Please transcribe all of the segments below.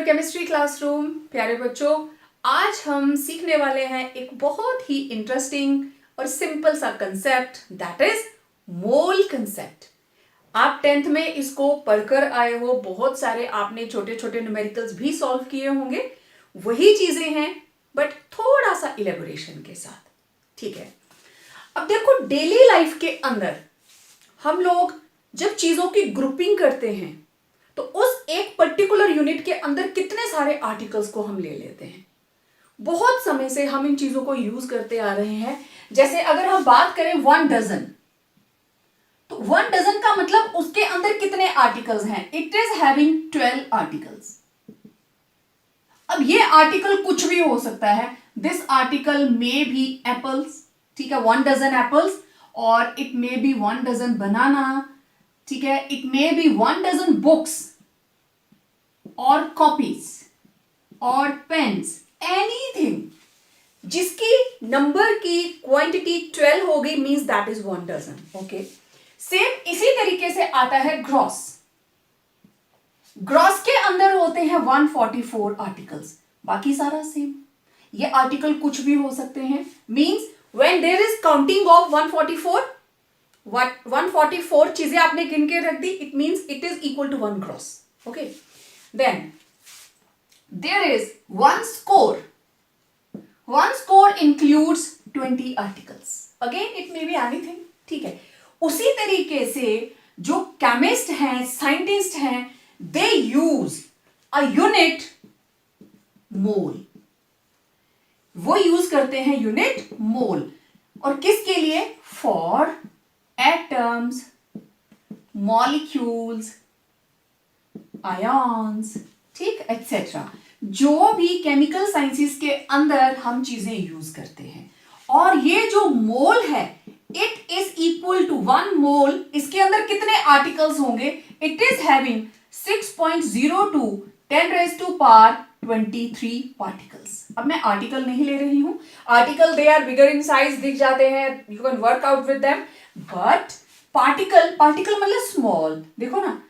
Chemistry classroom. प्यारे बच्चों, आज हम सीखने वाले हैं एक बहुत ही इंटरेस्टिंग और सिंपल सा concept, that is mole concept. आप 10th में इसको पढ़कर आए हो, बहुत सारे आपने छोटे छोटे न्यूमेरिकल्स भी सॉल्व किए होंगे। वही चीजें हैं बट थोड़ा सा इलेबोरेशन के साथ, ठीक है। अब देखो, डेली लाइफ के अंदर हम लोग जब चीजों की ग्रुपिंग करते हैं तो उस एक पर्टिकुलर यूनिट के अंदर कितने सारे आर्टिकल्स को हम ले लेते हैं। बहुत समय से हम इन चीजों को यूज करते आ रहे हैं। जैसे अगर हम बात करें 1 डजन, तो 1 डजन का मतलब उसके अंदर कितने आर्टिकल्स हैं? It is having 12 articles. अब ये आर्टिकल कुछ भी हो सकता है। This article may be apples, ठीक है, 1 डजन एप्पल्स, और it may be 1 dozen banana, ठीक है, it may be 1 dozen books और कॉपीज और पेन्स, एनीथिंग जिसकी नंबर की क्वांटिटी 12 हो गई means that is 1 dozen. Okay, same इसी तरीके से आता है ग्रॉस। ग्रॉस के अंदर होते हैं 144 आर्टिकल्स, बाकी सारा सेम। ये आर्टिकल कुछ भी हो सकते हैं, means when there is counting of 144 चीजें आपने गिन के रख दी, it means it is equal to 1 gross. Okay, then there is 1 score. 1 score includes 20 articles, again it may be anything, ठीक है। उसी तरीके से जो केमिस्ट हैं, साइंटिस्ट हैं, दे यूज अ यूनिट मोल। वो यूज करते हैं यूनिट मोल, और किसके लिए? फॉर एटम्स, मॉलिक्यूल्स, आयन्स, ठीक, एक्सेट्रा। जो भी केमिकल साइंसेस के अंदर हम चीजें यूज करते हैं। और ये जो मोल है, it is equal to 1 mole. इसके अंदर कितने आर्टिकल्स होंगे? It is having 6.02 10 raised to power 23 particles. अब मैं आर्टिकल नहीं ले रही हूं, article they are bigger in size, दिख जाते हैं, you can work out with them, but particle मतलब स्मॉल। देखो ना,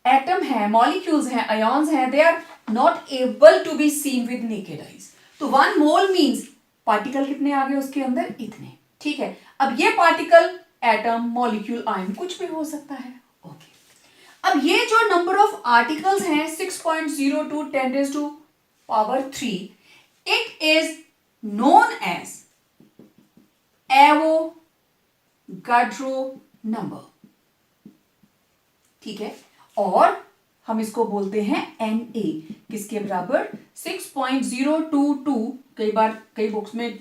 एटम है, मॉलिक्यूल्स हैं, आयन्स हैं, they are not able to be seen with naked eyes. तो 1 मोल मींस पार्टिकल कितने आ गए उसके अंदर? इतने, ठीक है। अब ये पार्टिकल एटम, मॉलिक्यूल, आयन कुछ भी हो सकता है। ओके, अब ये जो नंबर ऑफ आर्टिकल्स हैं 6.02 10 raised to power 3, it is known as Avogadro number, ठीक है। और हम इसको बोलते हैं Na, किसके बराबर? 6.022। कई बुक्स में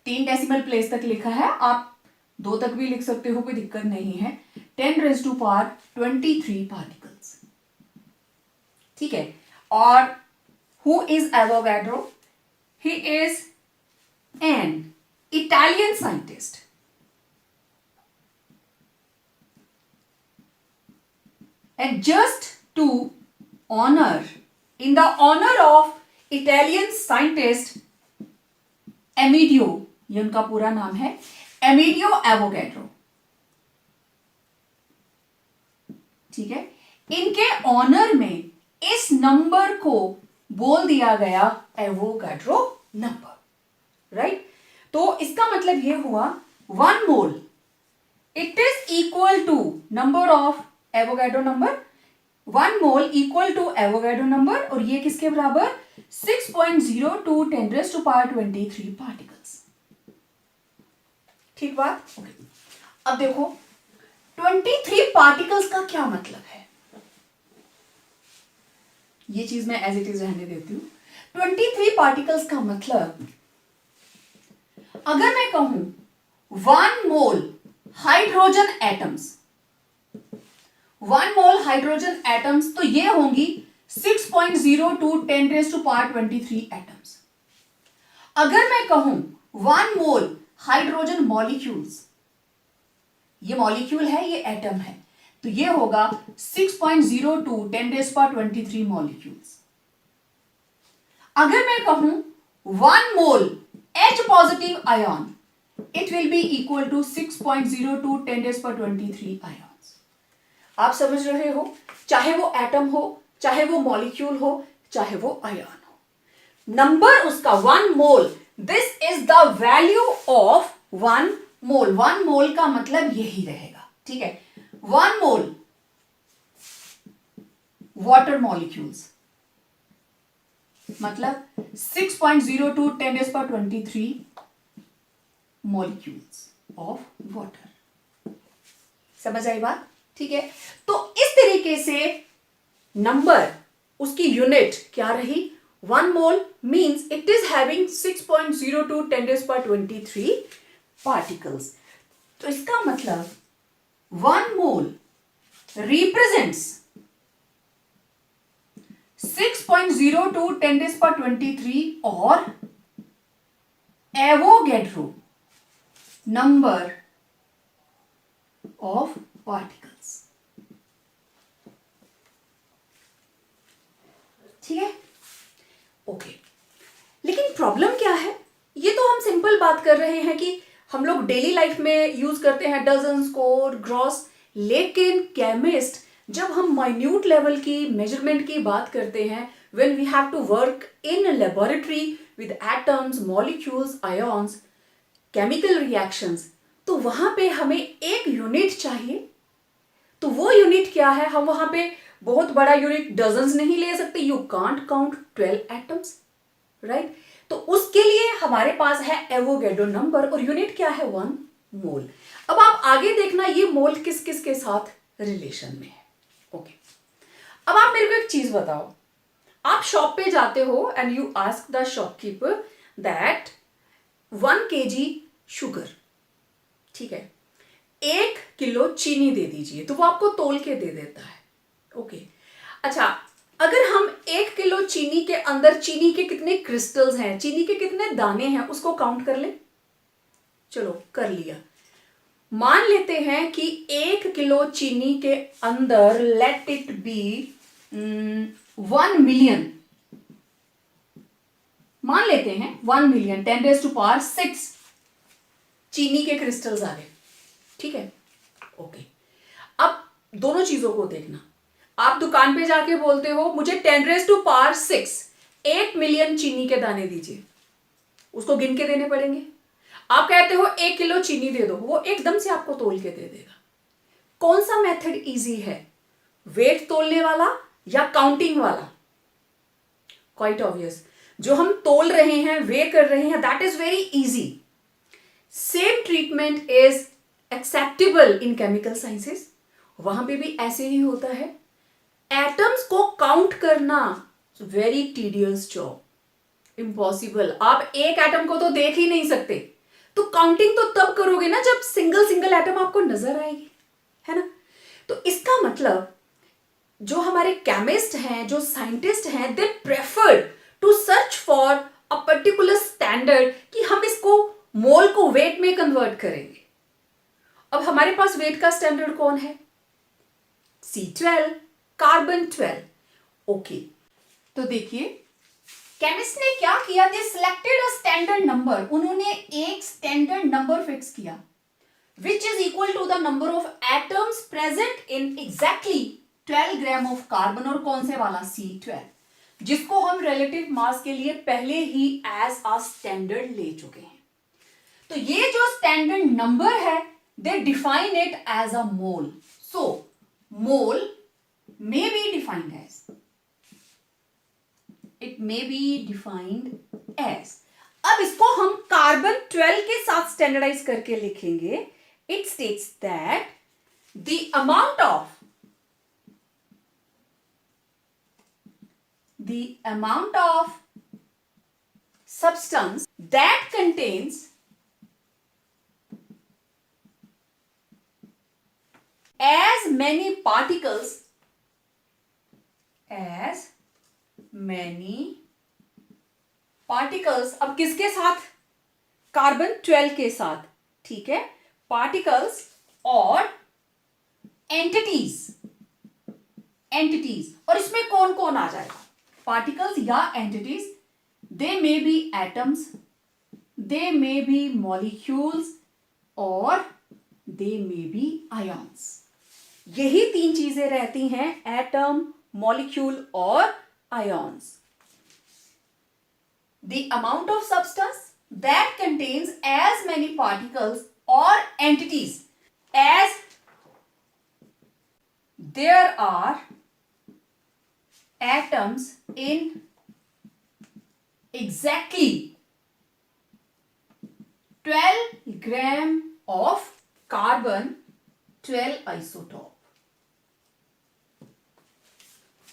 3 डेसिमल प्लेस तक लिखा है, आप 2 तक भी लिख सकते हो, कोई दिक्कत नहीं है। 10 raised to power 23 पार्टिकल्स, ठीक है। और who is Avogadro? He is an Italian scientist, and just to honor, in the honor of Italian scientist Amedeo, ये उनका पूरा नाम है, एमिडियो एवोगाड्रो, ठीक है। इनके ऑनर में इस नंबर को बोल दिया गया एवोगाड्रो नंबर, राइट। तो इसका मतलब ये हुआ 1 mole it is equal to number of Avogadro number, 1 mole equal to Avogadro number, और ये किसके बराबर? 6.02 10 raised to power 23 पार्टिकल्स, ठीक बात। ओके, अब देखो 23 पार्टिकल्स का क्या मतलब है, ये चीज मैं एज इट इज रहने देती हूं। 23 पार्टिकल्स का मतलब, अगर मैं कहूं 1 mole hydrogen atoms, 1 mole hydrogen atoms, तो ये होंगी 6.02 10 raised to power 23 एटम्स। अगर मैं कहूं 1 मोल हाइड्रोजन मॉलिक्यूल्स, ये मॉलिक्यूल है, ये एटम है, तो ये होगा 6.02 10 raised to power 23 मॉलिक्यूल्स। अगर मैं कहूं 1 mole H positive ion, it will be equal to 6.02 10 raised to power 23 ions. आप समझ रहे हो, चाहे वो एटम हो, चाहे वो मॉलिक्यूल हो, चाहे वो आयन हो। नंबर उसका 1 mole, this is the value of 1 mole. 1 mole का मतलब यही रहेगा, ठीक है। 1 मोल वाटर मॉलिक्यूल्स मतलब 6.02 10⁻23 मॉलिक्यूल्स ऑफ वाटर। समझ आई बात, ठीक है। तो इस तरीके से नंबर, उसकी यूनिट क्या रही, 1 mole means it is having 6.02 10⁻23 particles. तो इसका मतलब 1 मोल रिप्रेजेंट्स 6.02 10⁻23 और एवोगैड्रो नंबर ऑफ पार्टिकल्स, ठीक है, ओके। लेकिन प्रॉब्लम क्या है, ये तो हम सिंपल बात कर रहे हैं कि हम लोग डेली लाइफ में यूज करते हैं डजन, स्कोर, ग्रॉस, लेकिन केमिस्ट जब हम माइन्यूट लेवल की मेजरमेंट की बात करते हैं, when we have to work in laboratory with atoms, molecules, ions, chemical reactions, तो वहां पे हमें एक यूनिट चाहिए। तो वो यूनिट क्या है, हम वहां पे बहुत बड़ा यूनिट डजन्स नहीं ले सकते, you can't count 12 atoms, right. तो उसके लिए हमारे पास है एवोगैड्रो नंबर और यूनिट क्या है 1 मोल। अब आप आगे देखना ये मोल किस किस के साथ रिलेशन में है, ओके। अब आप मेरे को एक चीज बताओ, आप शॉप पे जाते हो and you ask the shopkeeper that 1 kg sugar, ठीक है, 1 किलो चीनी दे दीजिए, तो वो आपको तोल के दे देता है, ओके। अच्छा, अगर हम 1 किलो चीनी के अंदर चीनी के कितने क्रिस्टल्स हैं, चीनी के कितने दाने हैं, उसको काउंट कर ले। चलो कर लिया। मान लेते हैं कि 1 किलो चीनी के अंदर लेट इट बी 1 मिलियन, मान लेते हैं 1 मिलियन 10⁻6 चीनी के क्रिस्टल्स आ गए, ठीक है, ओके। अब दोनों चीजों को देखना, आप दुकान पे जाके बोलते हो मुझे 10⁻6 1 मिलियन चीनी के दाने दीजिए, उसको गिन के देने पड़ेंगे। आप कहते हो 1 किलो चीनी दे दो, वो एकदम से आपको तोल के दे देगा। कौन सा मेथड इजी है, वेट तोलने वाला या काउंटिंग वाला? क्वाइट ऑब्वियस, जो हम तोल रहे हैं, वे कर रहे हैं, that is very easy. Same treatment is acceptable in chemical sciences, वहां पे भी ऐसे ही होता है। एटम्स को काउंट करना वेरी टीडियस जॉब, इम्पॉसिबल। आप एक एटम को तो देख ही नहीं सकते, तो काउंटिंग तो तब करोगे ना जब सिंगल सिंगल एटम आपको नजर आएगी, है ना। तो इसका मतलब जो हमारे केमिस्ट हैं, जो साइंटिस्ट हैं, they prefer to search for a particular standard कि हम इसको मोल को वेट में कन्वर्ट करेंगे। अब हमारे पास वेट का स्टैंडर्ड कौन है? C12, carbon 12, okay. तो देखिए केमिस्ट ने क्या किया, they selected a standard number, उन्होंने एक स्टैंडर्ड नंबर फिक्स किया which is equal to the number of atoms present in exactly 12 gram of carbon, और कौन से वाला? C12, जिसको हम रिलेटिव मास के लिए पहले ही एज अ स्टैंडर्ड ले चुके हैं। तो ये जो स्टैंडर्ड नंबर है, they define it as a mole. So mole may be defined as, it may be defined as, अब इसको हम कार्बन 12 के साथ स्टैंडर्डाइज करके लिखेंगे। It states that the amount of substance that contains as many particles अब किसके साथ? कार्बन 12 के साथ, ठीक है, पार्टिकल्स और एंटिटीज। और इसमें कौन कौन आ जाएगा? पार्टिकल्स या entities, they may be atoms, they may be molecules और दे मे बी आयॉन्स। यही 3 चीजें रहती हैं, एटम, मॉलिक्यूल और ions. the amount of substance that contains as many particles or entities as there are atoms in exactly 12 gram of carbon 12 isotope.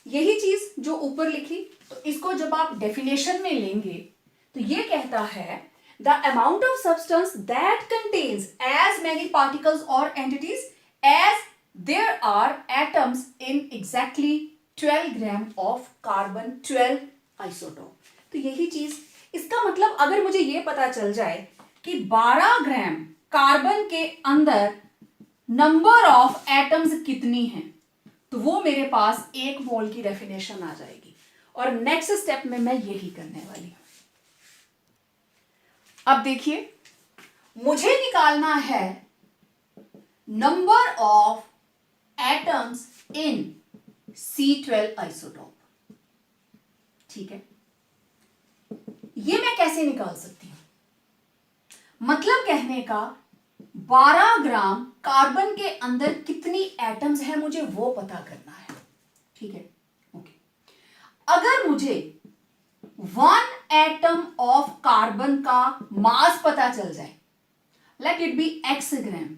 यही चीज जो ऊपर लिखी, तो इसको जब आप डेफिनेशन में लेंगे तो ये कहता है the amount of substance that contains as many particles और entities as there are atoms in exactly 12 gram of carbon 12 isotope. तो यही चीज, इसका मतलब अगर मुझे ये पता चल जाए कि 12 ग्राम कार्बन के अंदर नंबर ऑफ एटम्स कितनी हैं, तो वो मेरे पास 1 मोल की डेफिनेशन आ जाएगी। और नेक्स्ट स्टेप में मैं यही करने वाली हूं। अब देखिए, मुझे निकालना है number of atoms in C12 isotope. ठीक है, ये मैं कैसे निकाल सकती हूं? मतलब कहने का 12 ग्राम कार्बन के अंदर कितनी एटम्स हैं मुझे वो पता करना है। ठीक है, ओके। अगर मुझे 1 एटम ऑफ कार्बन का मास पता चल जाए, लेट इट बी x ग्राम,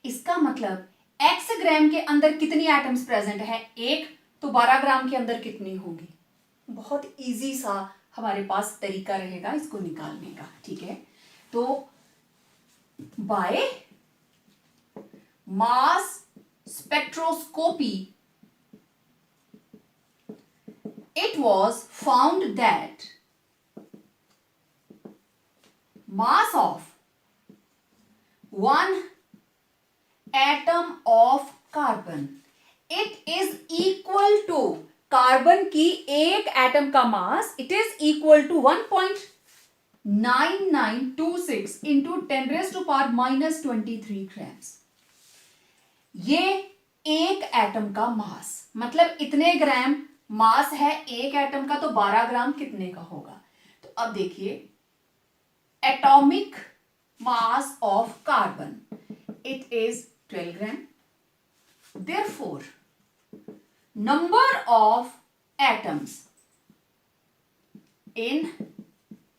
इसका मतलब x ग्राम के अंदर कितनी एटम्स प्रेजेंट है? 1, तो 12 ग्राम के अंदर कितनी होगी? बहुत इजी सा हमारे पास तरीका रहेगा इसको निकालने का। ठीक है, तो by mass spectroscopy it was found that mass of 1 atom of carbon it is equal to carbon की एक एटम का mass it is equal to 1.9926 into 10⁻⁻³ grams. ये एक एटम का मास, मतलब इतने ग्राम मास है एक एटम का, तो 12 ग्राम कितने का होगा? तो अब देखिए, atomic mass of carbon it is 12 gram. Therefore number of atoms in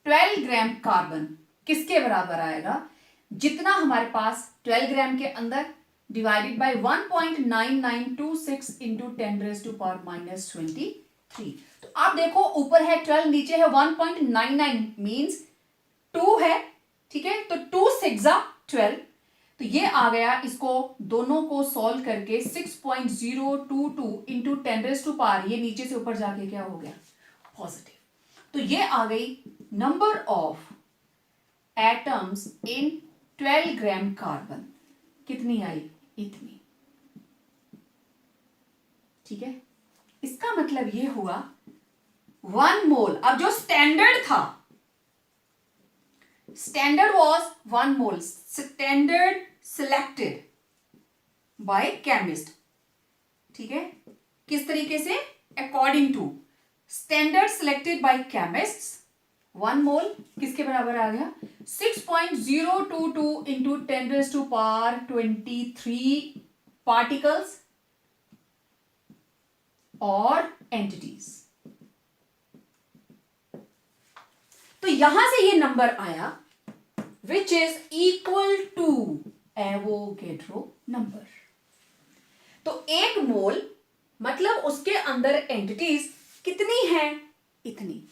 12 gram carbon किसके बराबर आएगा? जितना हमारे पास 12 ग्राम के अंदर डिवाइडेड बाय 1.9926 इंटू 10⁻⁻23। तो आप देखो, ऊपर है 12, नीचे है 1.99 मींस 2 है। ठीक है, तो 2 6 12, तो ये आ गया। इसको दोनों को सॉल्व करके 6.022 इंटू 10⁻, ये नीचे से ऊपर जाके क्या हो गया? पॉजिटिव। तो ये आ गई number of atoms in 12 gram carbon. कितनी आई? इतनी। ठीक है, इसका मतलब ये हुआ 1 मोल। अब जो स्टैंडर्ड था, standard was 1 mole, standard selected by chemist. ठीक है, किस तरीके से? According to standard selected by chemists, 1 mole किसके बराबर आ गया? 6.022 इंटू 10⁻23 पार्टिकल्स और एंटिटीज। तो यहां से ये नंबर आया which is equal to Avogadro number. तो 1 मोल मतलब उसके अंदर एंटिटीज कितनी हैं? इतनी।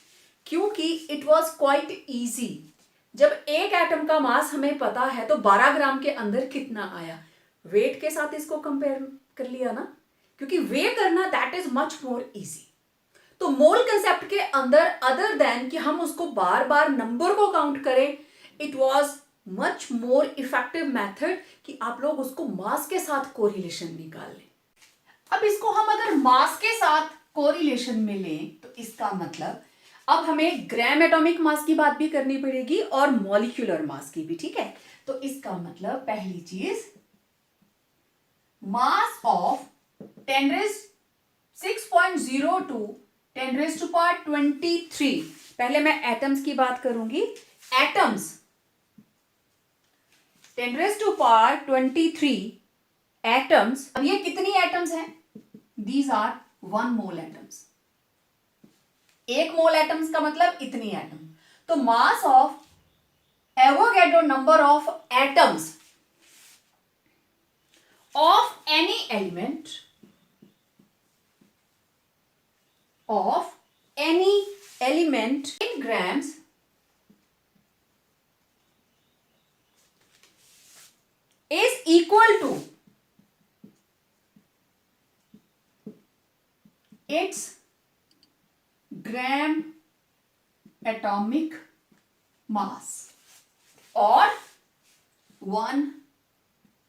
क्योंकि इट वॉज क्वाइट इजी, जब एक एटम का मास हमें पता है तो 12 ग्राम के अंदर कितना आया, वेट के साथ इसको कंपेयर कर लिया ना, क्योंकि वे करना that is much more easy. तो मोल कंसेप्ट के अंदर अदर देन कि हम उसको बार बार नंबर को काउंट करें, it was much more effective method कि आप लोग उसको मास के साथ कोरिलेशन निकाल लें। अब इसको हम अगर मास के साथ कोरिलेशन में लें तो इसका मतलब अब हमें ग्राम एटॉमिक मास की बात भी करनी पड़ेगी और मॉलिक्यूलर मास की भी। ठीक है, तो इसका मतलब पहली चीज, मास ऑफ 6.02 10⁻23। पहले मैं एटम्स की बात करूंगी। Atoms 10⁻23 atoms. अब ये कितनी एटम्स हैं? These are 1 mole atoms. 1 mole atoms का मतलब इतनी एटम। तो mass of Avogadro number of atoms of any element in grams is equal to its gram atomic mass or 1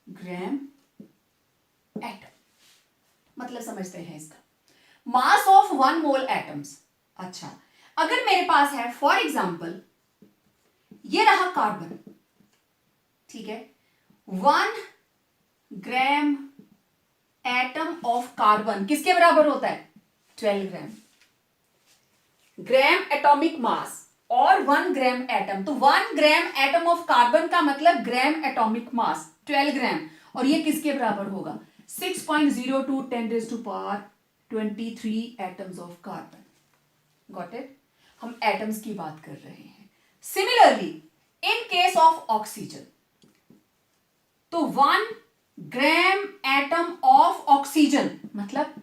gram atom. मतलब समझते हैं इसका मास ऑफ 1 मोल एटम्स। अच्छा, अगर मेरे पास है फॉर एग्जाम्पल ये रहा कार्बन, ठीक है, 1 ग्राम एटम ऑफ कार्बन किसके बराबर होता है? 12 ग्राम। ग्राम एटॉमिक मास और 1 ग्राम एटम, तो 1 ग्राम एटम ऑफ कार्बन का मतलब ग्राम एटॉमिक मास 12 ग्राम, और ये किसके बराबर होगा? 6.02 10⁻23 atoms of carbon. Got it? हम एटम्स की बात कर रहे हैं। Similarly in case of oxygen, तो 1 ग्राम एटम ऑफ ऑक्सीजन मतलब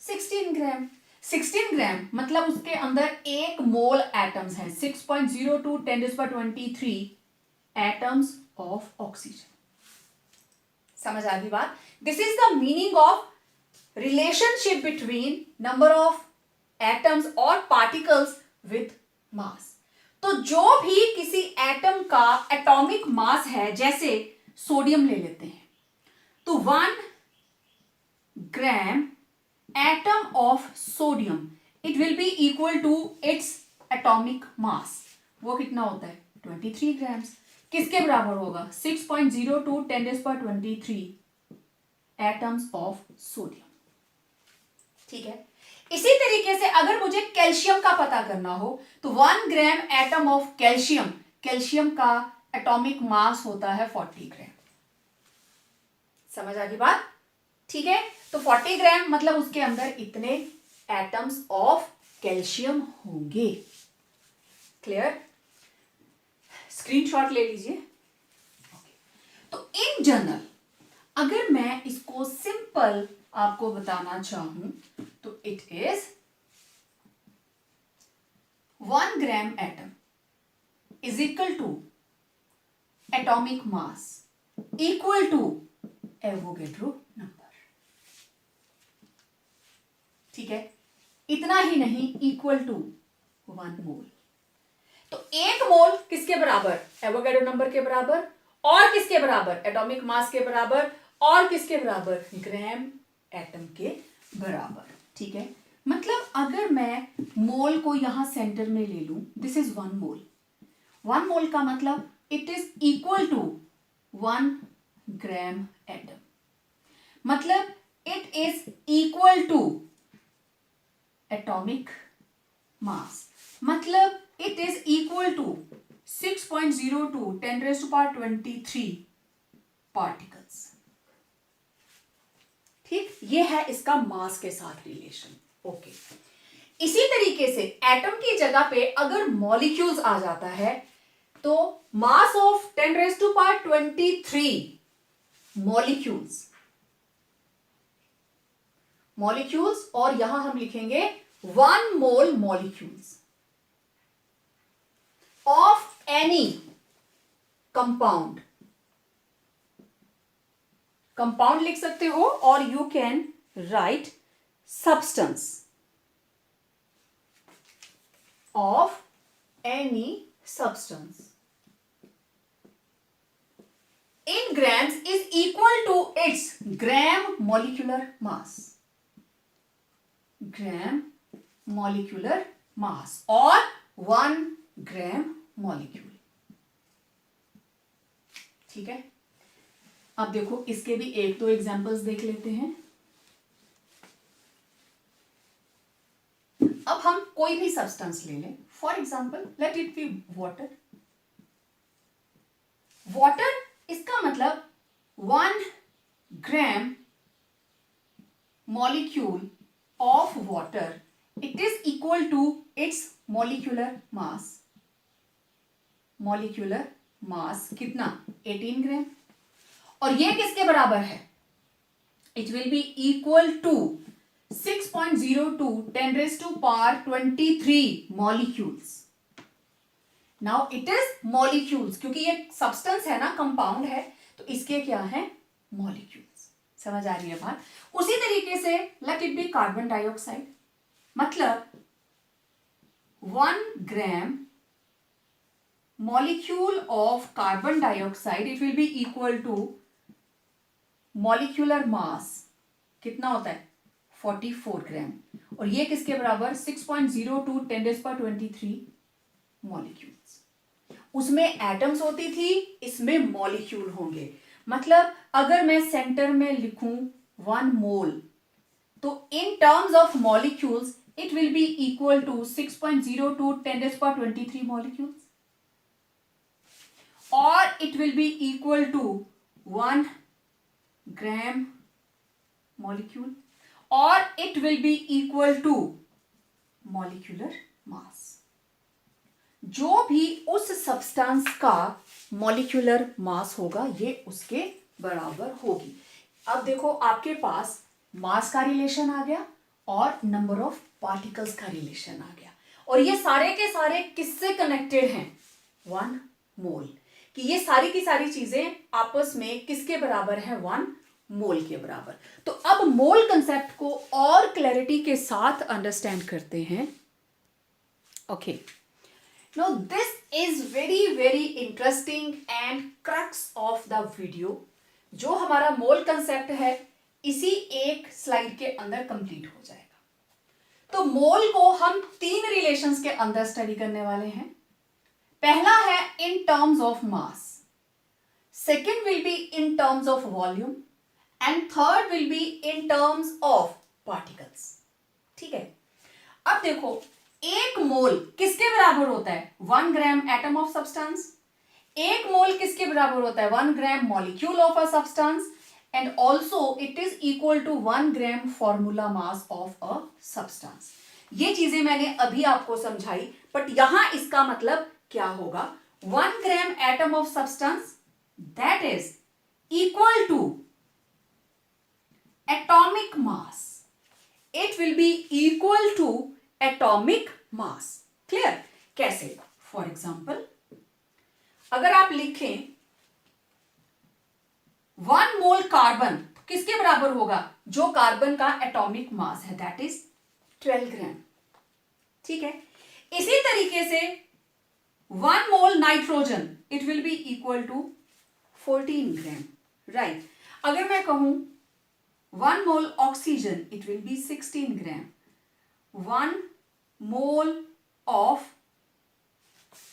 16 ग्राम। 16 ग्राम मतलब उसके अंदर 1 मोल एटम्स हैं। 6.02 10⁻23 एटम्स ऑफ ऑक्सीजन। समझ आ गई बात? This is the meaning of relationship between number of atoms और पार्टिकल्स विथ मास। तो जो भी किसी एटम का एटॉमिक मास है, जैसे सोडियम ले लेते हैं, तो 1 gram atom of sodium it will be equal to its atomic mass. वो कितना होता है? 23 ग्राम्स। किसके बराबर होगा? 6.02 10⁻23 एटम्स ऑफ सोडियम। ठीक है। इसी तरीके से अगर मुझे कैल्शियम का पता करना हो, तो 1 gram atom of calcium, calcium का एटॉमिक मास होता है 40 ग्राम। समझ आ गई बात? ठीक है, तो 40 ग्राम मतलब उसके अंदर इतने एटम्स ऑफ कैल्शियम होंगे। क्लियर? स्क्रीनशॉट ले लीजिए। तो इन जनरल अगर मैं इसको सिंपल आपको बताना चाहूं, तो it is 1 gram atom is equal to atomic mass equal to Avogadro number. ठीक है, इतना ही नहीं, इक्वल टू 1 मोल। तो 1 मोल किसके बराबर? एवोगैड्रो नंबर के बराबर। और किसके बराबर? एटॉमिक मास के बराबर। और किसके बराबर? ग्राम एटम के बराबर। ठीक है, मतलब अगर मैं मोल को यहां सेंटर में ले लूं, दिस इज 1 मोल। 1 मोल का मतलब it is equal to 1 gram atom, मतलब it is equal to atomic mass, मतलब it is equal to 6.02 10⁻23 particles. ठीक, ये है इसका मास के साथ रिलेशन। ओके, इसी तरीके से एटम की जगह पे अगर मॉलिक्यूल्स आ जाता है, तो मास ऑफ 10⁻23 मॉलिक्यूल्स, मॉलिक्यूल्स, और यहां हम लिखेंगे 1 मोल molecules of any compound, compound लिख सकते हो, और you can write substance of any substance in grams is equal to its gram molecular mass, gram molecular mass or 1 gram molecule. ठीक है, अब देखो इसके भी 1-2 एग्जांपल्स देख लेते हैं। अब कोई भी सब्सटेंस ले लें, for example let it B water. Water, इसका मतलब 1 ग्राम molecule of water, it is equal to its molecular mass. molecular mass कितना? 18 ग्राम. और ये किसके बराबर है? It will be equal to 6.02 10 raised to power 23 molecules. Now it is molecules, क्योंकि ये substance है ना, compound है, तो इसके क्या है? molecules. समझ आ रही है बात? उसी तरीके से let it be carbon dioxide, मतलब 1 gram molecule of carbon dioxide, it will be equal to molecular mass कितना होता है? 44 ग्राम. और ये किसके बराबर? 6.02 10⁻23 मॉलिक्यूल्स. उसमें एटम्स होती थी, इसमें मॉलिक्यूल होंगे. मतलब अगर मैं सेंटर में लिखूं 1 मोल, तो in terms of molecules it will be equal to 6.02 10⁻23 molecules, और it will be equal to 1 gram molecule, और it will be equal to molecular mass. जो भी उस सब्सटेंस का मॉलिक्यूलर मास होगा, ये उसके बराबर होगी. अब देखो, आपके पास मास का रिलेशन आ गया और नंबर ऑफ पार्टिकल्स का रिलेशन आ गया, और ये सारे के सारे किससे कनेक्टेड हैं? 1 मोल. कि ये सारी की सारी चीजें आपस में किसके बराबर है? 1 मोल के बराबर. तो अब मोल कंसेप्ट को और क्लैरिटी के साथ अंडरस्टैंड करते हैं. Okay, now this is very interesting and crux of the video. जो हमारा मोल कंसेप्ट है, इसी एक स्लाइड के अंदर कंप्लीट हो जाएगा. तो मोल को हम 3 रिलेशंस के अंदर स्टडी करने वाले हैं. पहला है इन terms of mass, second will be in terms of volume, and third will be in terms of particles. ठीक है. अब देखो, 1 मोल किसके बराबर होता है? 1 gram atom of substance. 1 mole किसके बराबर होता है? 1 gram molecule of a substance, and also it is equal to 1 gram formula mass of a substance. ये चीजें मैंने अभी आपको समझाई, बट यहां इसका मतलब क्या होगा? 1 gram atom of substance, that is equal to atomic mass. It will be equal to atomic mass. Clear? कैसे? फॉर एग्जाम्पल, अगर आप लिखें 1 मोल कार्बन, तो किसके बराबर होगा? जो कार्बन का एटॉमिक मास है, दैट इज 12 ग्राम. ठीक है. इसी तरीके से 1 mole nitrogen, it will be equal to 14 gram. Right. अगर मैं कहूं 1 mole oxygen, it will be 16 gram. 1 mole of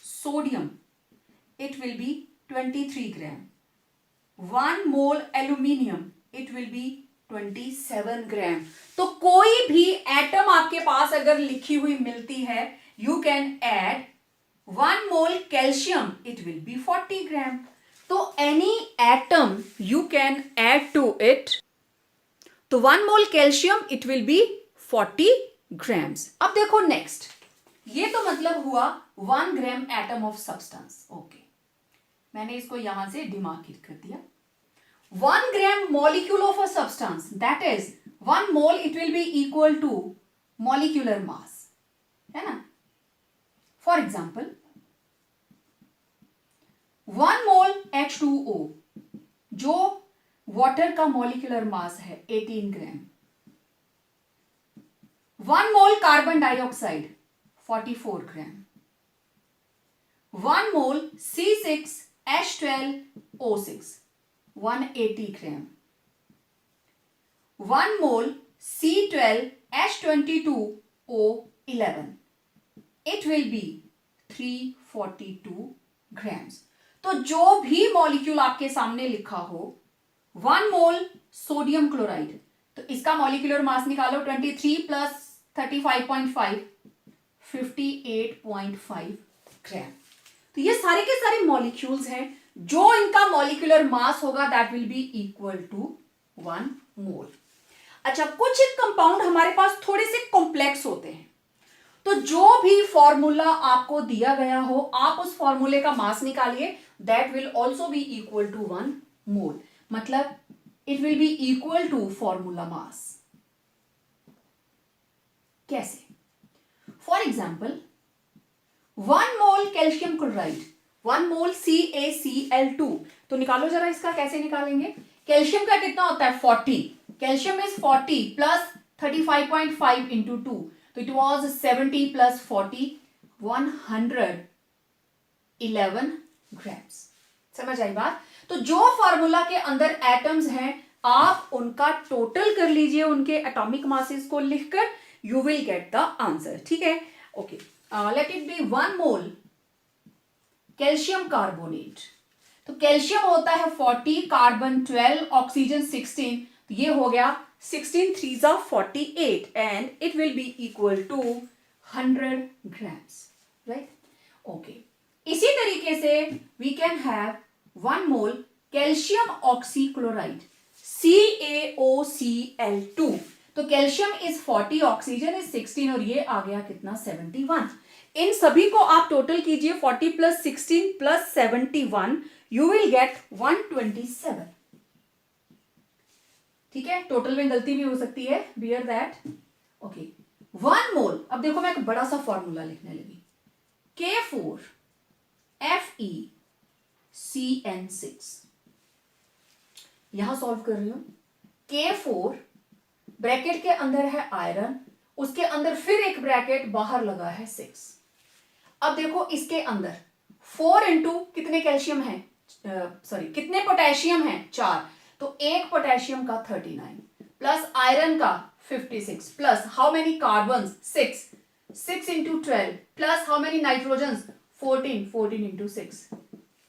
sodium, it will be 23 gram. 1 mole aluminium, it will be 27 gram. तो कोई भी एटम आपके पास अगर लिखी हुई मिलती है, you can add 1 mole calcium, it will be 40 gram. तो any atom you can add to it. तो 1 mole calcium, it will be 40 grams. अब देखो नेक्स्ट, ये तो मतलब हुआ 1 gram atom of substance. Okay, मैंने इसको यहां से डिमार्केट कर दिया. 1 gram molecule of a substance, that is 1 mole, it will be equal to molecular mass, है ना. फॉर एग्जाम्पल, 1 मोल H2O, जो वाटर का मॉलिक्यूलर मास है 18 ग्राम. 1 mole carbon dioxide 44 gram. 1 mole C6H12O6 180 gram. 1 mole C12H22O11, it will be 342 grams. तो जो भी molecule आपके सामने लिखा हो, 1 मोल सोडियम क्लोराइड, तो इसका मॉलिक्यूलर मास निकालो, 23 प्लस 35.5 58.5 ग्राम। तो ये सारे के सारे मॉलिक्यूल्स हैं, जो इनका मॉलिक्यूलर मास होगा that will be equal to 1 mole. अच्छा, कुछ कंपाउंड हमारे पास थोड़े से कॉम्प्लेक्स होते हैं, तो जो भी फॉर्मूला आपको दिया गया हो आप उस फॉर्मूले का मास निकालिए, that will also be equal to 1 mole. मतलब it will be equal to formula mass. कैसे? For example 1 mole calcium chloride, 1 mole CaCl2, तो निकालो जरा इसका, कैसे निकालेंगे? कैल्शियम का कितना होता है? 40। कैल्शियम इज 40 प्लस 35.5 इंटू 2, तो इट वॉज 70 प्लस 40, 111 ग्राम्स। समझ आई बात? तो जो फॉर्मूला के अंदर एटम्स हैं आप उनका टोटल कर लीजिए, उनके एटॉमिक मासेस को लिखकर, you will get the answer. ठीक है, okay, late it B 1 mole calcium carbonate. तो कैल्शियम होता है 40, कार्बन 12, ऑक्सीजन 16, तो ये हो गया 16 3 48 and it will be equal to 100 grams, right? Okay, इसी तरीके से we can have 1 mole calcium oxychloride CaOCl2। तो कैल्शियम इज 40, ऑक्सीजन इज 16 और ये आ गया कितना? 71। इन सभी को आप टोटल कीजिए, 40 plus 16 plus 71, you will get 127। ठीक है, टोटल में गलती भी हो सकती है, बियर दैट। ओके, 1 मोल, अब देखो मैं एक बड़ा सा फॉर्मूला लिखने लगी, K4FeCN6। यहां सॉल्व कर रही हूं, K4 ब्रैकेट के अंदर है आयरन, उसके अंदर फिर एक ब्रैकेट बाहर लगा है 6। अब देखो इसके अंदर 4 इंटू कितने कैल्शियम है, सॉरी कितने पोटेशियम है? 4, तो एक पोटेशियम का 39 प्लस आयरन का 56 plus how many carbon? 6 into 12 plus how many nitrogen? 14 into 6।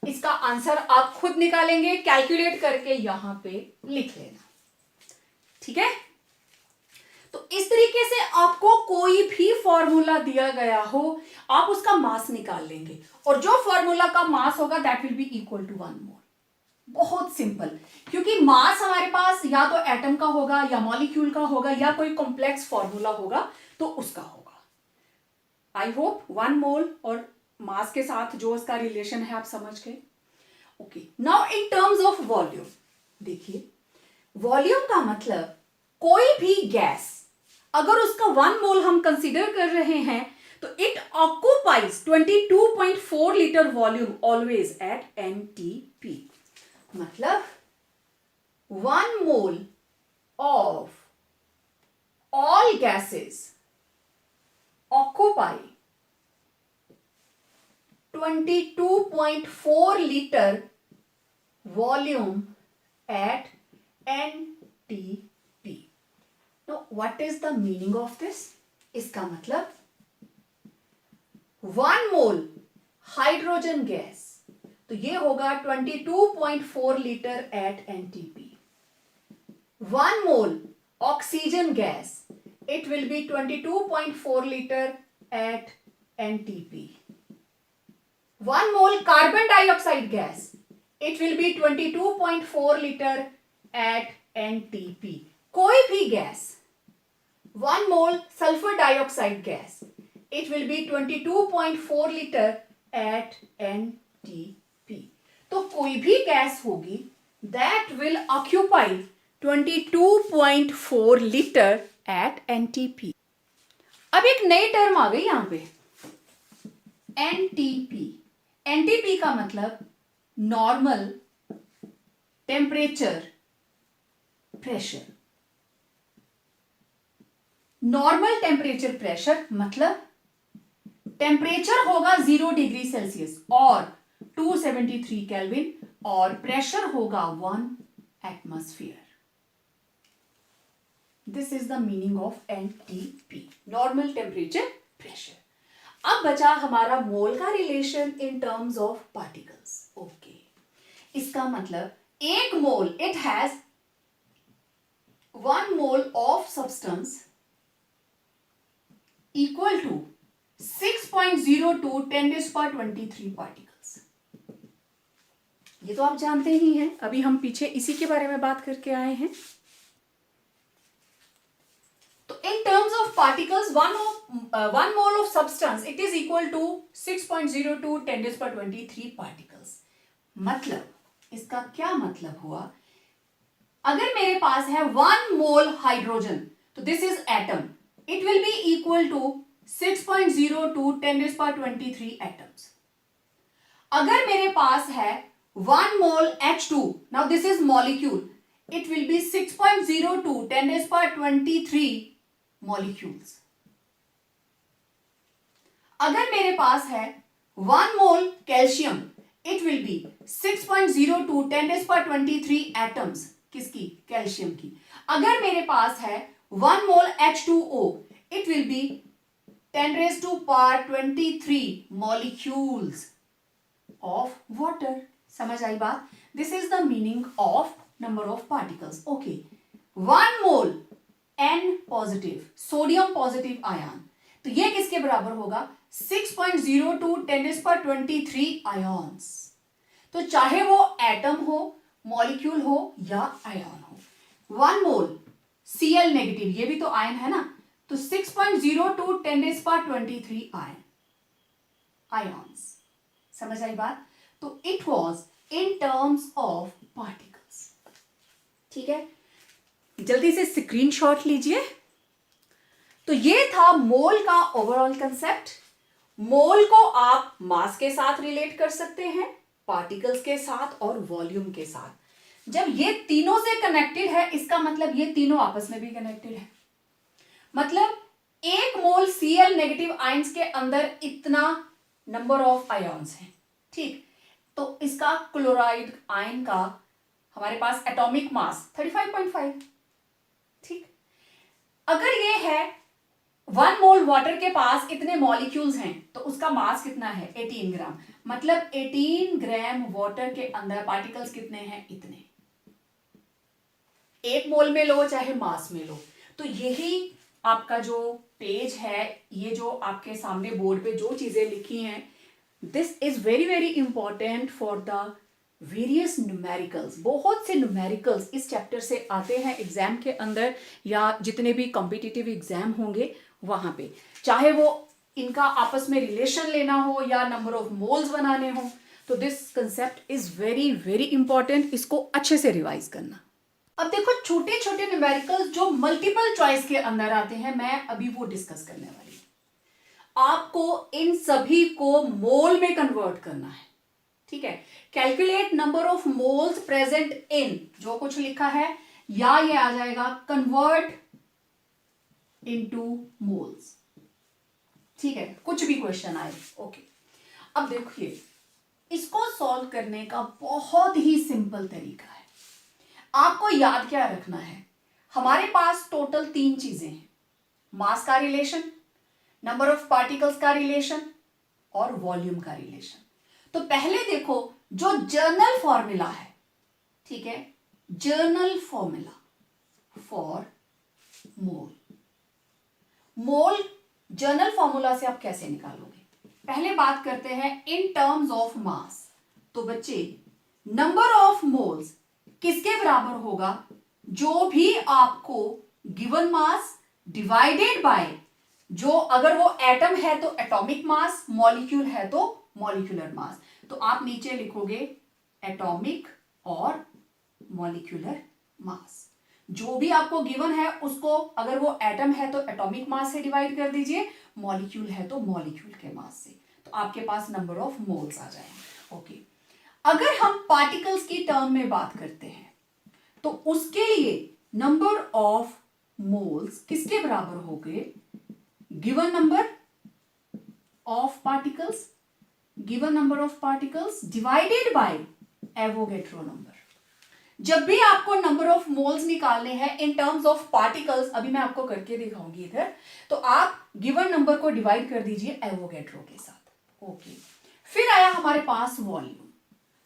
इसका आंसर आप खुद निकालेंगे, कैलकुलेट करके यहां पे लिख लेना। ठीक है, तो इस तरीके से आपको कोई भी फॉर्मूला दिया गया हो आप उसका मास निकाल लेंगे, और जो फॉर्मूला का मास होगा that will be equal to 1 mole. बहुत सिंपल, क्योंकि मास हमारे पास या तो एटम का होगा या मॉलिक्यूल का होगा या कोई कॉम्प्लेक्स फॉर्मूला होगा तो उसका होगा। आई होप 1 मोल और मास के साथ जो उसका रिलेशन है आप समझ गए। Okay, now in terms of volume, देखिए वॉल्यूम का मतलब कोई भी गैस अगर उसका 1 मोल हम कंसीडर कर रहे हैं तो it occupies 22.4 litre volume always at NTP। मतलब 1 mole of all gases occupy 22.4 litre volume at NTP। Now, what is the meaning of this? इसका मतलब 1 मोल हाइड्रोजन गैस, तो ये होगा 22.4 litre eight NTP। 1 mole oxygen gas, it will be 22.4 liter at NTP। 1 mole carbon dioxide gas, it will be 22.4 liter at NTP। कोई भी gas, 1 mole sulfur dioxide gas, it will be 22.4 liter at NTP। तो कोई भी gas होगी that will occupy 22.4 liter at NTP। अब एक नई term आ गई यहां पे, NTP। NTP का मतलब normal temperature pressure. Normal temperature pressure मतलब टेम्परेचर होगा 0 डिग्री सेल्सियस और 273 केल्विन और प्रेशर होगा 1 atmosphere. This is the meaning of NTP, normal temperature pressure. अब बचा हमारा मोल का relation in terms of particles. Okay, इसका मतलब एक mole, it has 1 mole of substance equal to 6.02 10⁻23 particles. ये तो आप जानते ही हैं, अभी हम पीछे इसी के बारे में बात करके आए हैं। तो in terms of particles, one mole of substance it is equal to 6.02 10⁻23 particles. मतलब इसका क्या मतलब हुआ, अगर मेरे पास है 1 मोल हाइड्रोजन, तो this is atom, it will be equal to 6.02 10⁻23 atoms. अगर मेरे पास है 1 मोल H2, now this is molecule, it will be 6.02 10⁻23 molecules. अगर मेरे पास है 1 mole calcium, it will be 6.02 10⁻23 atoms. किसकी? कैल्शियम की। अगर मेरे पास है 1 मोल H2O, it will be 10⁻23 molecules of water. समझ आई बात? This is the meaning of number of particles. Okay. 1 mole N positive, sodium positive ion. तो ये किसके बराबर होगा? 6.02 10⁻23 ions. तो चाहे वो एटम हो, मॉलिक्यूल हो या आयन हो। 1 मोल Cl नेगेटिव, ये भी तो आयन है ना, तो 6.02 10⁻23 आयन्स। समझ आई बात? तो it was in terms of particles. ठीक है, जल्दी से स्क्रीनशॉट लीजिए। तो ये था मोल का ओवरऑल कंसेप्ट। मोल को आप मास के साथ रिलेट कर सकते हैं, पार्टिकल्स के साथ और वॉल्यूम के साथ। जब ये तीनों से कनेक्टेड है, इसका मतलब ये तीनों आपस में भी कनेक्टेड है। मतलब 1 मोल Cl नेगेटिव आयंस के अंदर इतना नंबर ऑफ आयन्स हैं। ठीक, तो इसका क्लोराइड आयन का हमारे पास एटॉमिक मास 35.5। ठीक, अगर ये है 1 मोल वाटर के पास इतने मॉलिक्यूल्स हैं, तो उसका मास कितना है? 18 ग्राम। मतलब 18 ग्राम वाटर के अंदर पार्टिकल्स कितने हैं? इतने। 1 मोल में लो चाहे मास में लो। तो यही आपका जो पेज है, ये जो आपके सामने बोर्ड पे जो चीजें लिखी हैं, this is very very important for the various numericals. बहुत से न्यूमेरिकल्स इस चैप्टर से आते हैं एग्जाम के अंदर, या जितने भी कॉम्पिटिटिव एग्जाम होंगे वहां पे, चाहे वो इनका आपस में रिलेशन लेना हो या नंबर ऑफ मोल्स बनाने हो। तो this concept is very very important, इसको अच्छे से रिवाइज करना। अब देखो, छोटे छोटे न्यूमेरिकल्स जो मल्टीपल चॉइस के अंदर आते हैं, मैं अभी वो डिस्कस करने वाली हूं। आपको इन सभी को मोल में कन्वर्ट करना है। ठीक है, calculate number of moles present in, जो कुछ लिखा है, या ये आ जाएगा कन्वर्ट इनटू मोल्स। ठीक है, कुछ भी क्वेश्चन आए। ओके, अब देखिए, इसको सॉल्व करने का बहुत ही सिंपल तरीका है। आपको याद क्या रखना है, हमारे पास टोटल 3 चीजें हैं, मास का रिलेशन, नंबर ऑफ पार्टिकल्स का रिलेशन और वॉल्यूम का रिलेशन। तो पहले देखो, जो जर्नल फॉर्मूला है, ठीक है, journal formula for mole. Mole journal formula से आप कैसे निकालोगे? पहले बात करते हैं इन टर्म्स ऑफ मास। तो बच्चे, नंबर ऑफ मोल्स किसके बराबर होगा? जो भी आपको गिवन मास डिवाइडेड बाय, जो अगर वो एटम है तो एटॉमिक मास, मॉलिक्यूल है तो मॉलिक्यूलर मास। तो आप नीचे लिखोगे एटॉमिक और मॉलिक्यूलर मास। जो भी आपको गिवन है उसको, अगर वो एटम है तो एटॉमिक मास से डिवाइड कर दीजिए, मॉलिक्यूल है तो मॉलिक्यूल के मास से, तो आपके पास नंबर ऑफ मोल्स आ जाएंगे। ओके, अगर हम पार्टिकल्स की टर्म में बात करते हैं, तो उसके लिए नंबर ऑफ मोल्स किसके बराबर हो गए? Given number of particles, given number of particles divided by Avogadro number. जब भी आपको नंबर ऑफ मोल्स निकालने हैं इन टर्म्स ऑफ पार्टिकल्स, अभी मैं आपको करके दिखाऊंगी इधर, तो आप गिवन नंबर को डिवाइड कर दीजिए एवोगैड्रो के साथ। ओके, फिर आया हमारे पास वॉल्यूम।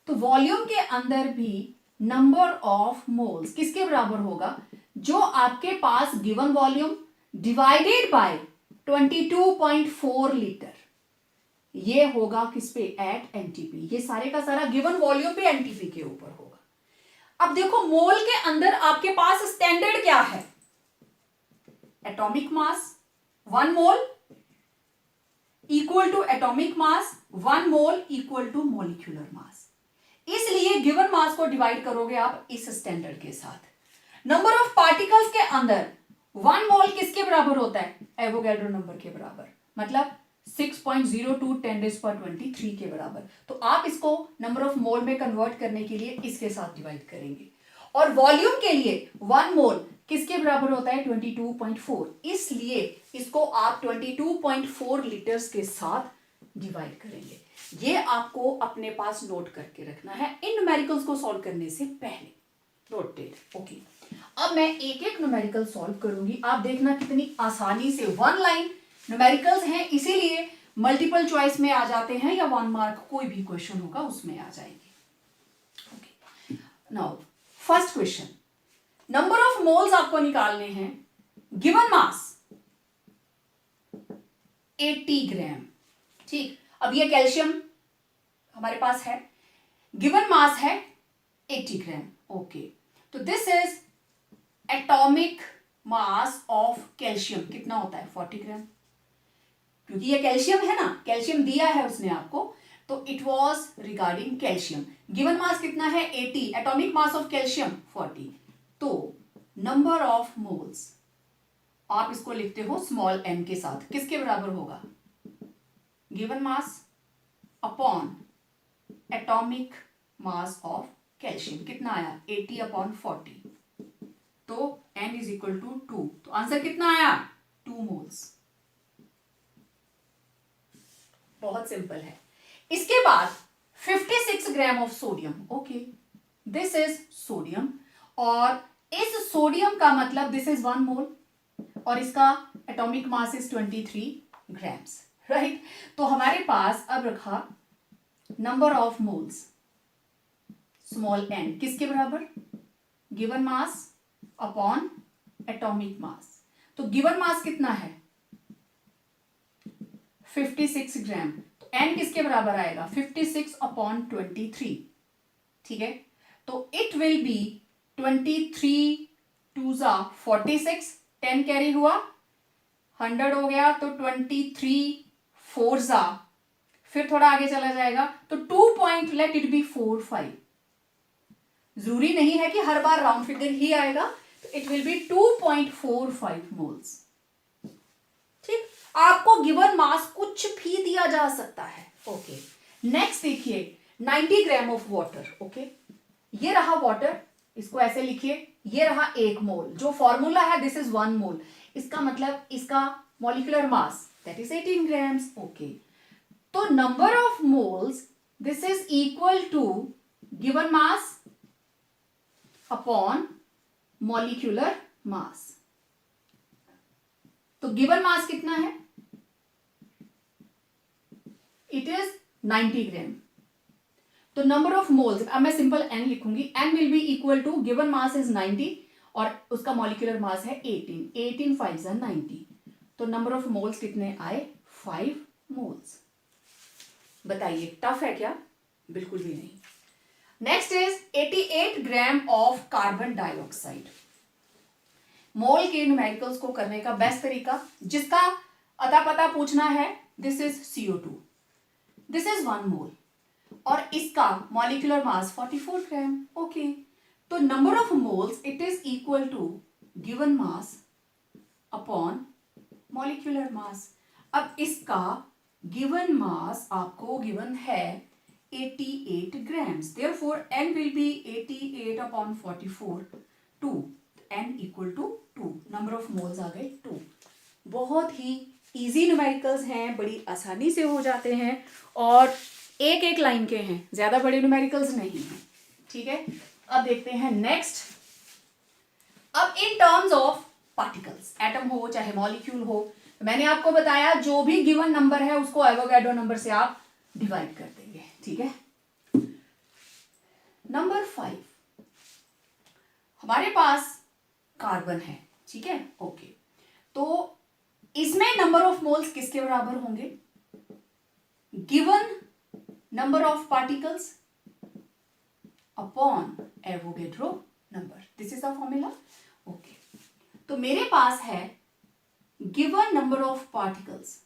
तो वॉल्यूम के अंदर भी नंबर ऑफ मोल्स किसके बराबर होगा? जो आपके पास given volume divided by 22.4 litre. ये होगा किस पे? At NTP. ये सारे का सारा गिवन वॉल्यूम पे एनटीपी के ऊपर होगा। अब देखो मोल के अंदर आपके पास स्टैंडर्ड क्या है? Atomic mass 1 mole equal to atomic mass 1 mole equal to molecular mass. इसलिए गिवन मास को डिवाइड करोगे आप इस स्टैंडर्ड के साथ। नंबर ऑफ पार्टिकल्स के अंदर 1 मोल किसके बराबर होता है? एवोगैड्रो नंबर के बराबर, मतलब 6.02 10⁻23 के बराबर। तो आप इसको नंबर ऑफ मोल में कन्वर्ट करने के लिए इसके साथ डिवाइड करेंगे। और वॉल्यूम के लिए 1 मोल किसके बराबर होता है? 22.4। इसलिए इसको आप 22.4 लीटर्स के साथ डिवाइड करेंगे। ये आपको अपने पास नोट करके रखना है इन न्यूमेरिकल्स को सॉल्व करने से पहले। नोटेड। ओके, अब मैं एक एक न्यूमेरिकल सॉल्व करूंगी, आप देखना कितनी आसानी से। 1 लाइन न्यूमेरिकल्स हैं, इसीलिए मल्टीपल चॉइस में आ जाते हैं या 1 मार्क कोई भी क्वेश्चन होगा उसमें आ जाएंगे। Okay, now first question, number of moles आपको निकालने हैं। गिवन मास 80 ग्राम। ठीक, अब ये कैल्शियम हमारे पास है, गिवन मास है 80 ग्राम। ओके, तो this is atomic mass of calcium. कितना होता है? 40 ग्राम। क्योंकि ये कैल्शियम है ना, कैल्शियम दिया है उसने आपको, तो it was regarding calcium. Given mass कितना है? 80। Atomic mass of calcium 40। तो नंबर ऑफ मोल्स आप इसको लिखते हो स्मॉल m के साथ, किसके बराबर होगा? Given mass upon atomic mass of calcium. कितना आया? 80/40। तो n इज इक्वल टू 2। तो आंसर कितना आया? 2 मोल्स। बहुत सिंपल है। इसके बाद 56 gram of sodium. Okay, this is sodium, और इस सोडियम का मतलब दिस इज 1 मोल, और इसका atomic mass is 23 grams, right. तो हमारे पास अब रखा number of moles small n किसके बराबर? गिवन मास अपॉन एटॉमिक मास। तो गिवन मास कितना है? 56 ग्राम। तो n किसके बराबर आएगा? 56/23। ठीक है, तो इट विल बी 23 2 46, 10 कैरी हुआ, 100 हो गया, तो 23 4 फिर थोड़ा आगे चला जाएगा, तो 2 पॉइंट, लेट इट बी 4 5। जरूरी नहीं है कि हर बार राउंड फिगर ही आएगा, तो इट विल बी 2.45 मोल्स। ठीक, आपको गिवन मास कुछ भी दिया जा सकता है। ओके, नेक्स्ट देखिए 90 ग्राम ऑफ वाटर। ओके, ये रहा वाटर, इसको ऐसे लिखिए, ये रहा 1 मोल। जो फॉर्मूला है दिस इज 1 मोल, इसका मतलब इसका molecular mass that is 18 grams. Okay, तो number of moles this is equal to given mass upon molecular mass. तो गिवन मास कितना है? It is 90 gram. तो नंबर ऑफ मोल्स, अब मैं सिंपल n लिखूंगी, n will be equal to given mass is 90 और उसका मॉलिक्यूलर मास है 18। 18 5 90। तो नंबर ऑफ मोल्स कितने आए? 5 मोल्स। बताइए टफ है क्या? बिल्कुल भी नहीं। Next is 88 gram of carbon dioxide. Mole के न्यूमेरिकल्स को करने का बेस्ट तरीका, जिसका अता पता पूछना है, this is CO2, this is 1 mole, और इसका मॉलिक्यूलर मास 44 ग्राम। ओके, तो number of moles it is equal to given mass upon molecular mass. अब इसका गिवन मास आपको गिवन है 88 grams, therefore n will be 88/44 2, n equal to 2। Number of moles आ गए 2। बहुत ही इजी न्यूमेरिकल्स हैं, बड़ी आसानी से हो जाते हैं, और एक एक लाइन के हैं, ज्यादा बड़े न्यूमेरिकल्स नहीं हैं। ठीक है, अब देखते हैं नेक्स्ट। अब इन टर्म्स ऑफ पार्टिकल्स, एटम हो चाहे मॉलिक्यूल हो, तो मैंने आपको बताया जो भी गिवन नंबर है उसको एवोगैड्रो नंबर से आप डिवाइड कर देंगे। ठीक है, नंबर 5 हमारे पास कार्बन है। ठीक है, ओके, तो इसमें नंबर ऑफ मोल्स किसके बराबर होंगे? Given number of particles upon Avogadro number. This is the formula. Okay, तो मेरे पास है given number of particles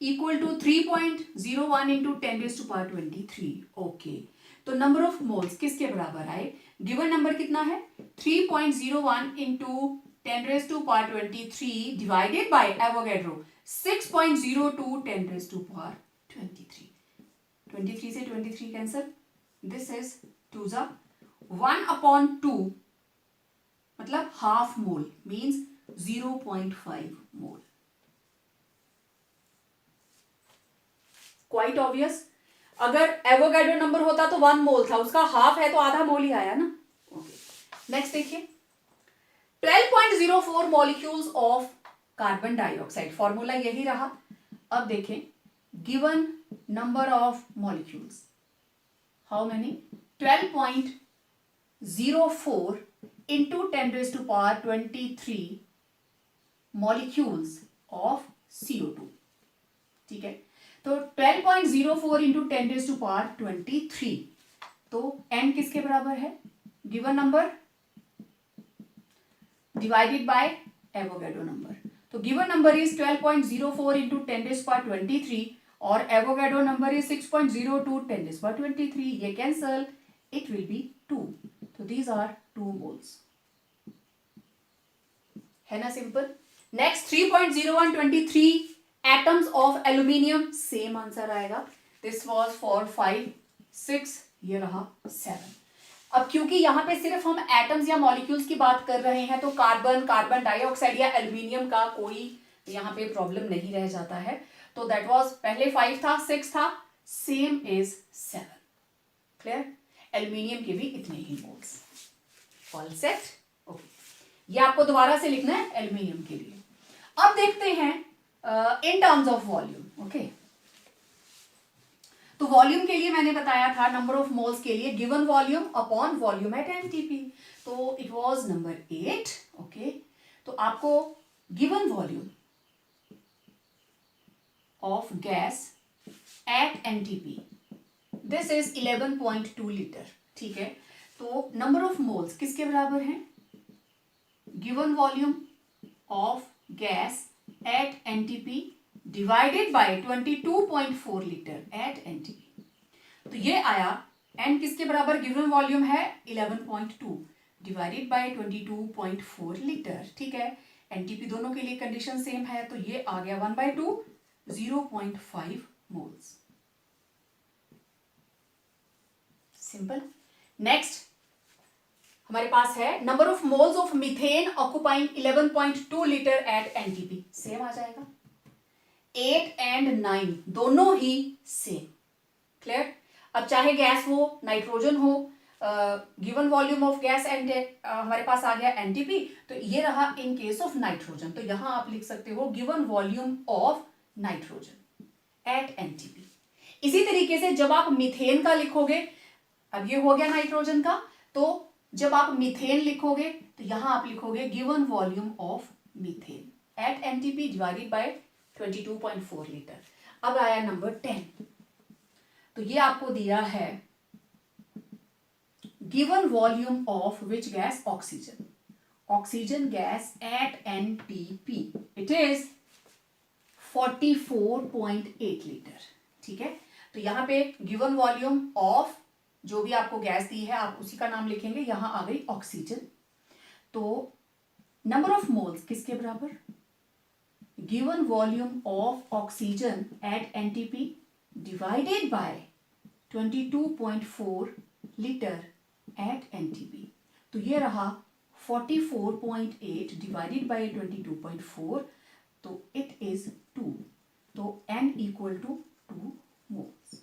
equal to 3.01 into 10⁻23. Okay, तो नंबर ऑफ मोल्स किसके बराबर आए? गिवन नंबर कितना है? 3.01 इंटू 10⁻23 डिवाइडेड बाय एवोगैड्रो 6.02 10⁻23. 23 से 23 कैंसल. दिस इज 2 जा 1/2 मतलब half mole means 0.5 mole. Quite obvious. अगर एवोगैड्रो नंबर होता तो 1 मोल था, उसका हाफ है तो आधा मोल ही आया ना. ओके, नेक्स्ट देखिए 12.04 molecules of carbon dioxide. Formula यही रहा. अब देखें given number of molecules how many? 12.04 into 10⁻23 molecules of CO2. ठीक है, तो 12.04 इंटू 10⁻23 तो n किसके बराबर है? Given number divided bye Avogadro number. तो गिवन नंबर इज 12.04 इंटू 10⁻23 और एवोगैड्रो नंबर इज 6.02 10⁻23. ये कैंसल, इट विल बी 2. तो दीज आर 2 मोल्स. है ना simple. Next 3.0123 atoms of aluminium. Same answer आएगा. दिस वाज फॉर 5, 6, ये रहा 7. अब क्योंकि यहां पे सिर्फ हम एटम्स या मॉलिक्यूल्स की बात कर रहे हैं तो कार्बन, कार्बन डाइऑक्साइड या एल्यूमिनियम का कोई यहां पे प्रॉब्लम नहीं रह जाता है. तो दैट वाज पहले 5 था, 6 था, सेम इज 7. क्लियर. एल्यूमिनियम के भी इतने ही मोल्स. All set. ओके, ये आपको दोबारा से लिखना है एल्यूमिनियम के लिए. अब देखते हैं इन टर्म्स ऑफ वॉल्यूम. ओके, तो वॉल्यूम के लिए मैंने बताया था नंबर ऑफ मोल्स के लिए given volume upon volume at NTP. तो इट वाज नंबर 8. ओके, तो आपको given volume of gas at NTP this is 11.2 litre. ठीक है, तो नंबर ऑफ मोल्स किसके बराबर हैं? Given volume of gas at NTP divided by 22.4 litre at NTP. तो ये आया एन किसके बराबर? गिवन वॉल्यूम है 11.2 डिवाइडेड बाय 22.4 लीटर. ठीक है, एनटीपी दोनों के लिए कंडीशन सेम है तो ये आ गया 1/2 0.5 मोल्स. सिंपल. नेक्स्ट हमारे पास है number of moles of methane occupying 11.2 litre at NTP. Same आ जाएगा. 8 एंड 9 दोनों ही सेम. क्लियर. अब चाहे गैस हो, नाइट्रोजन हो, given volume of gas and हमारे पास आ गया एनटीपी. तो ये रहा इन केस ऑफ नाइट्रोजन. तो यहां आप लिख सकते हो given volume of nitrogen at NTP. इसी तरीके से जब आप मीथेन का लिखोगे, अब ये हो गया नाइट्रोजन का, तो जब आप मीथेन लिखोगे तो यहां आप लिखोगे given volume of methane eight NTP divided by 22.4 litre. अब आया नंबर 10. तो ये आपको दिया है given volume of which gas? Oxygen. Oxygen gas at NTP it is 44.8 litre. ठीक है, तो यहां पे गिवन वॉल्यूम ऑफ जो भी आपको गैस दी है आप उसी का नाम लिखेंगे. यहां आ गई ऑक्सीजन. तो नंबर ऑफ मोल्स किसके बराबर? Given volume of oxygen eight NTP divided by 22.4 litre at NTP. तो ये रहा 44.8 डिवाइडेड बाय 22.4. तो इट इज 2. तो n इक्वल टू 2 मोल्स.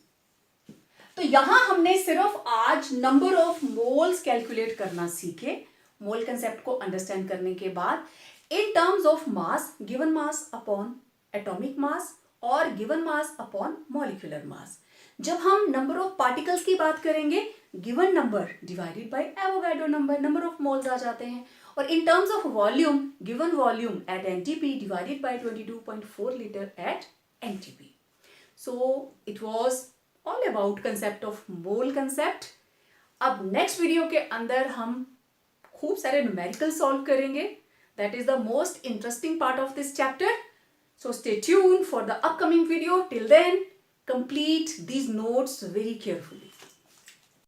तो यहां हमने सिर्फ आज नंबर ऑफ मोल्स कैलकुलेट करना सीखे. मोल कंसेप्ट को अंडरस्टैंड करने के बाद in terms of mass, given mass upon atomic mass और given mass upon molecular mass. जब हम नंबर ऑफ पार्टिकल्स की बात करेंगे, given number divided by Avogadro number of moles आ जाते हैं. और in terms of volume, given volume at NTP divided by 22.4 litre at NTP. So it was all about concept of mole concept. अब next video के अंदर हम खूब सारे न्यूमेरिकल सॉल्व करेंगे. That is the most interesting part of this chapter. So stay tuned for the upcoming video. Till then, complete these notes very carefully.